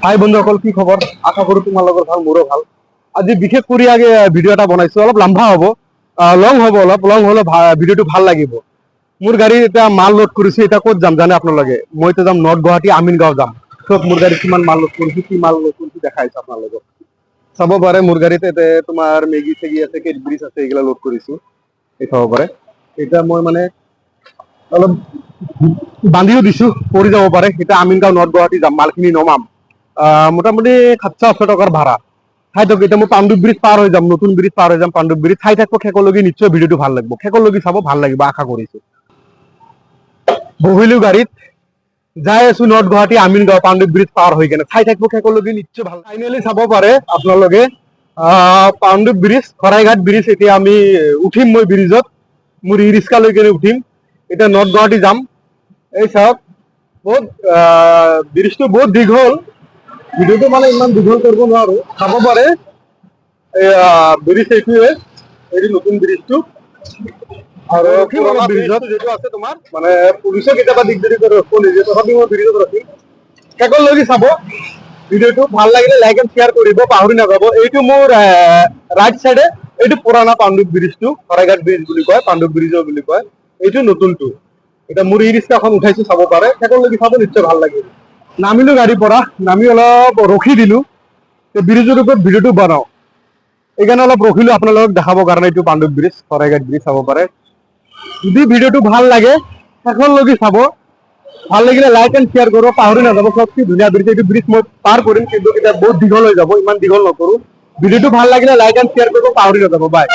হাই বন্ধুসকল, কি খবৰ? আশা কৰো তোমালোকৰ ভাল, মোৰো ভাল। আজি বিশেষ কৰি আগে ভিডিঅ' এটা বনাইছো, অলপ লম্বা হ'ব, লং হ'ব, অলপ লং হ'লে ভিডিঅ'টো ভাল লাগিব। মোৰ গাড়ীত এতিয়া মাল লোড কৰিছে। এতিয়া ক'ত যাম জানে আপোনালোকে? মই এতিয়া যাম নৰ্থ গুৱাহাটী আমিনগাঁও যাম। চব মোৰ গাড়ীত কিমান মাল লোড কৰিছো, কি মাল লোড কৰিছো দেখাইছো আপোনালোকক। চাব পাৰে মোৰ গাড়ীত এতে তোমাৰ মেগী চেগি আছে, কেডবেৰিজ আছে, এইগিলা লোড কৰিছো। এই চাব পাৰে। এতিয়া মই মানে অলপ বান্ধিও দিছো, পৰি যাব পাৰে। এতিয়া আমিনগাঁও নৰ্থ গুৱাহাটী যাম, মালখিনি নমাম। মোটামুটি 700-800 টকাৰ ভাড়া। খাই থাকক। এতিয়া মই পাণ্ডু ব্ৰিজ পাৰ হৈ যাম, নতুন ব্ৰিজ পাৰ হৈ যাম। পাণ্ডু ব্ৰিজ খাই থাকব, শেষলৈকে নিশ্চয় ভিডিঅ'টো ভাল লাগিব। শেষলৈকে চাব, ভাল লাগিব আশা কৰিছো। বহিলো গাড়ীত, যাই আছো নৰ্থ গুৱাহাটী আমিনগাঁও পাণ্ডু ব্ৰিজ পাৰ হৈ কেনে। চাই থাকব, শেষলৈকে নিশ্চয় ভাল। ফাইনেলি চাব পাৰে আপোনালোকে পাণ্ডু ব্ৰিজ, শৰাইঘাট ব্ৰিজ। এতিয়া আমি উঠিম, মই ব্ৰিজত মোৰ ই ৰিক্সা লৈ কেনে উঠিম। এতিয়া নৰ্থ গুৱাহাটী যাম। এই চাওক, বহুত ব্ৰিজটো বহুত দীঘল। ভিডিঅ'টো মানে ইমান দীঘল কৰিব নোৱাৰো, চাব পাৰে। ব্ৰিজ এইটোৱে, এই নতুন ব্ৰিজটো। আৰু পুৰণা ব্ৰিজত যিটো আছে তোমাৰ মানে পুলিচে কেতিয়াবা দিগদাৰি কৰে, ৰখিব নিদিয়ে, তথাপি মই ব্ৰিজত ৰখিম। শেষলৈকে চাব ভিডিঅ'টো। ভাল লাগিলে লাইক এণ্ড শ্বেয়াৰ কৰিব, পাহৰি নাযাব। এইটো মোৰ ৰাইট চাইডে, এইটো পুৰণা পাণ্ডু ব্ৰিজটো, শৰাইঘাট ব্ৰিজ বুলি কয়, পাণ্ডু ব্ৰিজো বুলি কয়। এইটো নতুনটো। এতিয়া মোৰ ই ৰিক্সাখন উঠাইছো, চাব পাৰে। শেষলৈকে চাব, নিশ্চয় ভাল লাগিব। নামিলো গাড়ীৰ পৰা, নামি অলপ ৰখি দিলো, ব্ৰিজৰ ওপৰত ভিডিঅ'টো বনাও। এইকাৰণে অলপ ৰখিলো আপোনালোকক দেখাবৰ কাৰণে। এইটো পাণ্ডু ব্ৰিজ, শৰাইঘাট ব্ৰিজ চাব পাৰে। যদি ভিডিঅ'টো ভাল লাগে শেষলৈকে চাব। ভাল লাগিলে লাইক এণ্ড শ্বেয়াৰ কৰিব, পাহৰি নাযাব। চব কি ধুনীয়া ব্ৰিজ। এইটো ব্ৰিজ মই পাৰ কৰিম, কিন্তু এতিয়া বহুত দীঘল হৈ যাব, ইমান দীঘল নকৰো। ভিডিঅ'টো ভাল লাগিলে লাইক এণ্ড শ্বেয়াৰ কৰিব, পাহৰি নাযাব। বাই।